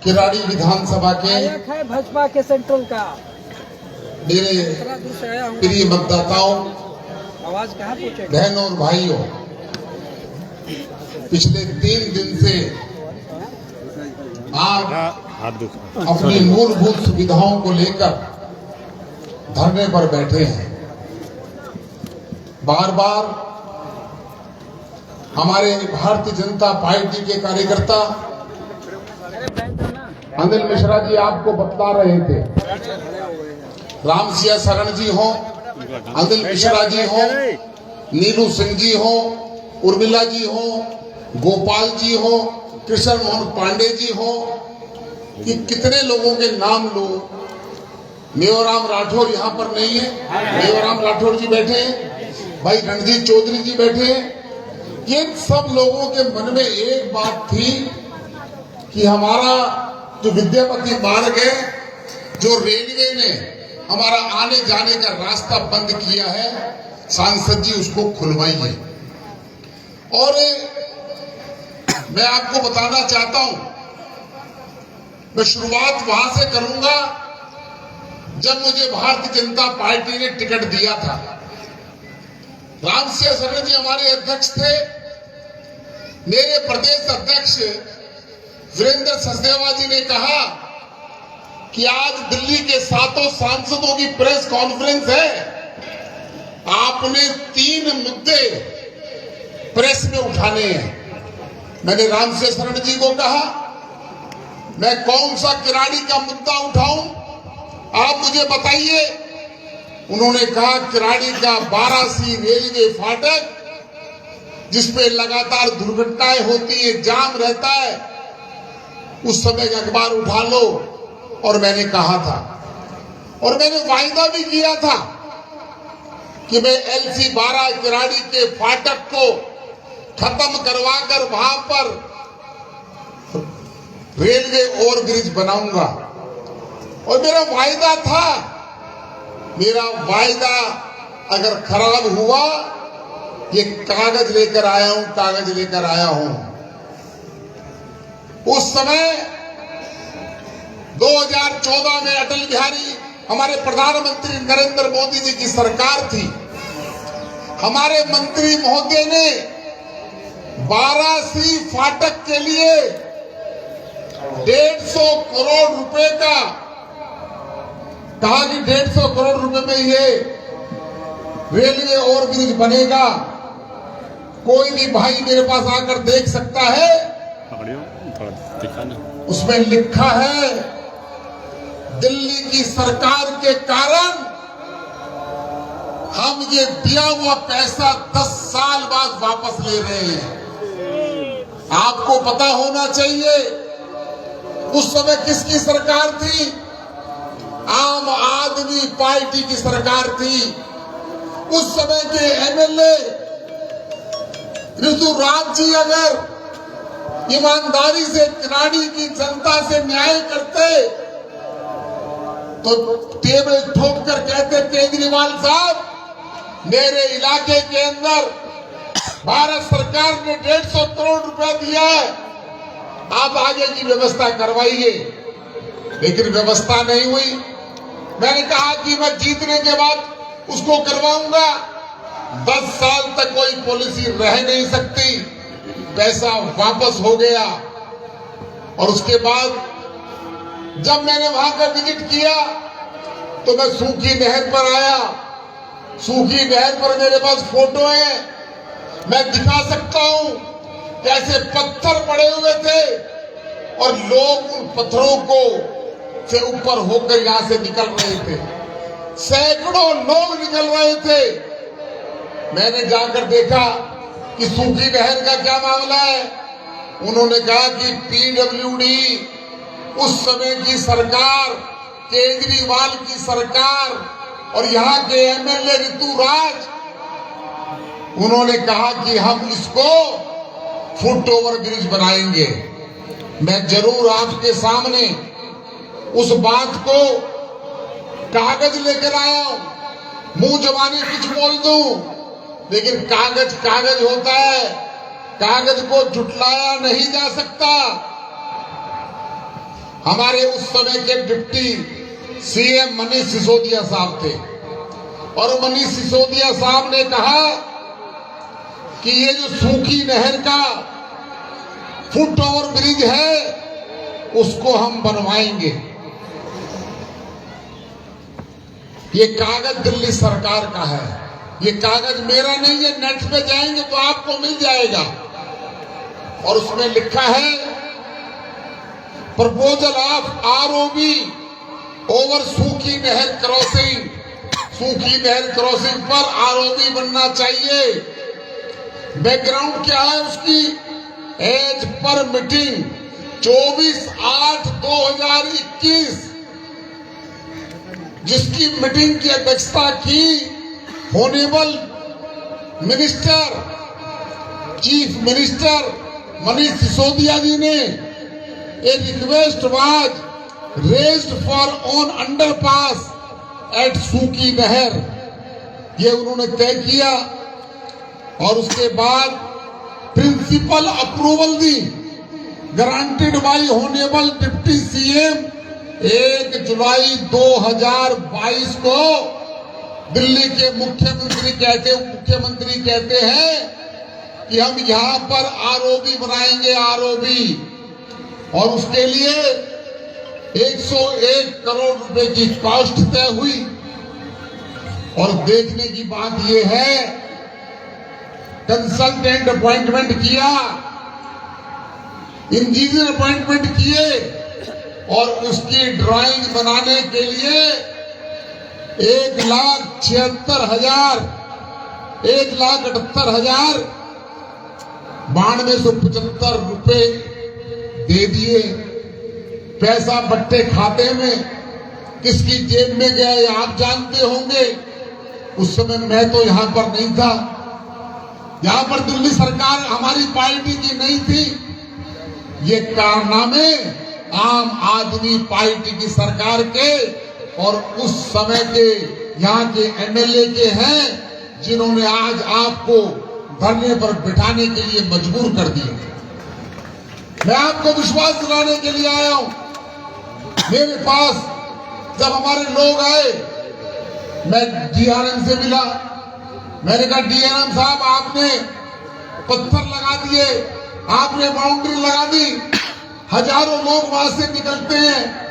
किराड़ी विधानसभा के है भाजपा के सेंट्रल का मेरे प्रिय मतदाताओं, आवाज कहाँ पहुँचेगा? बहनों और भाइयों, पिछले 3 दिन से आप अपनी मूलभूत सुविधाओं को लेकर धरने पर बैठे हैं। बार बार हमारे भारतीय जनता पार्टी के कार्यकर्ता अनिल मिश्रा जी आपको बतला रहे थे, रामसिया शरण जी हो, अनिल मिश्रा जी हो, नीलू सिंह जी हो, उर्मिला जी हो, गोपाल जी हो, कृष्ण मोहन पांडे जी हो, कि कितने लोगों के नाम लो। मेवाराम राठौर यहाँ पर नहीं है, मेवाराम राठौर जी बैठे हैं, भाई रणजीत चौधरी जी बैठे हैं। ये सब लोगों के मन में एक बात थी कि हमारा जो विद्यापति मार्ग है, जो रेलवे ने हमारा आने जाने का रास्ता बंद किया है, सांसद जी उसको खुलवाइए। और मैं आपको बताना चाहता हूं, मैं शुरुआत वहां से करूंगा जब मुझे भारतीय जनता पार्टी ने टिकट दिया था। रामसिया शरण जी हमारे अध्यक्ष थे। मेरे प्रदेश अध्यक्ष वीरेंद्र सचदेवा जी ने कहा कि आज दिल्ली के 7 सांसदों की प्रेस कॉन्फ्रेंस है, आपने 3 मुद्दे प्रेस में उठाने हैं। मैंने रामसिया शरण जी को कहा, मैं कौन सा किराड़ी का मुद्दा उठाऊं, आप मुझे बताइए। उन्होंने कहा किराड़ी का 12C रेलवे फाटक, जिसपे लगातार दुर्घटनाएं होती है, जाम रहता है, उस समय का अखबार उठा लो। और मैंने कहा था, और मैंने वायदा भी किया था कि मैं LC 12 किराड़ी के फाटक को खत्म करवाकर वहां पर रेलवे ओवरब्रिज बनाऊंगा। और मेरा वायदा था, मेरा वायदा अगर खराब हुआ, ये कागज लेकर आया हूं, कागज लेकर आया हूं। उस समय 2014 में अटल बिहारी हमारे प्रधानमंत्री नरेंद्र मोदी जी की सरकार थी। हमारे मंत्री महोदय ने 12C फाटक के लिए 150 करोड़ रुपए का कहा कि 150 करोड़ रुपए में ये रेलवे ओवरब्रिज बनेगा। कोई भी भाई मेरे पास आकर देख सकता है, उसमें लिखा है दिल्ली की सरकार के कारण हम ये दिया हुआ पैसा 10 साल बाद वापस ले रहे हैं। आपको पता होना चाहिए उस समय किसकी सरकार थी? आम आदमी पार्टी की सरकार थी। उस समय के MLA ऋतुराज जी अगर ईमानदारी से किराड़ी की जनता से न्याय करते तो टेबल ठोक कर कहते, केजरीवाल साहब, मेरे इलाके के अंदर भारत सरकार ने 150 करोड़ रुपया दिया है, आप आगे की व्यवस्था करवाइए। लेकिन व्यवस्था नहीं हुई। मैंने कहा कि मैं जीतने के बाद उसको करवाऊंगा। 10 साल तक कोई पॉलिसी रह नहीं सकती, पैसा वापस हो गया। और उसके बाद जब मैंने वहां का विजिट किया तो मैं सूखी नहर पर आया। सूखी नहर पर मेरे पास फोटो है, मैं दिखा सकता हूं कैसे पत्थर पड़े हुए थे और लोग उन पत्थरों को से ऊपर होकर यहां से निकल रहे थे। सैकड़ों लोग निकल रहे थे। मैंने जाकर देखा कि सूखी नहर का क्या मामला है। उन्होंने कहा कि PWD, उस समय की सरकार, केजरीवाल की सरकार और यहाँ के MLA ऋतुराज, उन्होंने कहा कि हम इसको फुट ओवर ब्रिज बनाएंगे। मैं जरूर आपके सामने उस बात को कागज लेकर आया हूं। मुंह जबानी कुछ बोल दूं, लेकिन कागज कागज होता है, कागज को झुटलाया नहीं जा सकता। हमारे उस समय के डिप्टी सीएम मनीष सिसोदिया साहब थे और मनीष सिसोदिया साहब ने कहा कि ये जो सूखी नहर का फुट ओवर ब्रिज है उसको हम बनवाएंगे। ये कागज दिल्ली सरकार का है, ये कागज मेरा नहीं है, नेट पे जाएंगे तो आपको मिल जाएगा। और उसमें लिखा है प्रपोजल ऑफ आरओबी ओवर सूखी नहर क्रॉसिंग। सूखी नहर क्रॉसिंग पर आरओबी बनना चाहिए। बैकग्राउंड क्या है उसकी? एज पर मीटिंग 24/8/2021 जिसकी मीटिंग की अध्यक्षता की honourable minister, chief minister Manish Sisodia ji ने। A request was raised for on underpass at Sukhi Nahar, ये उन्होंने तय किया और उसके बाद प्रिंसिपल अप्रूवल दी, guaranteed by honourable deputy CM. 1 जुलाई 2022 को दिल्ली के मुख्यमंत्री कहते हैं कि हम यहां पर आरओबी बनाएंगे, आरओबी, और उसके लिए 101 करोड़ रुपए की कॉस्ट तय हुई। और देखने की बात यह है, कंसल्टेंट अपॉइंटमेंट किया, इंजीनियर अपॉइंटमेंट किए और उसकी ड्राइंग बनाने के लिए 1,78,9275 रुपए दे दिए। पैसा बट्टे खाते में किसकी जेब में गया ये आप जानते होंगे। उस समय मैं तो यहां पर नहीं था, यहां पर दिल्ली सरकार हमारी पार्टी की नहीं थी। ये कारनामे आम आदमी पार्टी की सरकार के और उस समय के यहाँ के एमएलए के हैं, जिन्होंने आज आपको धरने पर बिठाने के लिए मजबूर कर दिया। मैं आपको विश्वास दिलाने के लिए आया हूं। मेरे पास जब हमारे लोग आए, मैं डीआरएम से मिला, मैंने कहा डीआरएम साहब आपने पत्थर लगा दिए, आपने बाउंड्री लगा दी, हजारों लोग वहां से निकलते हैं,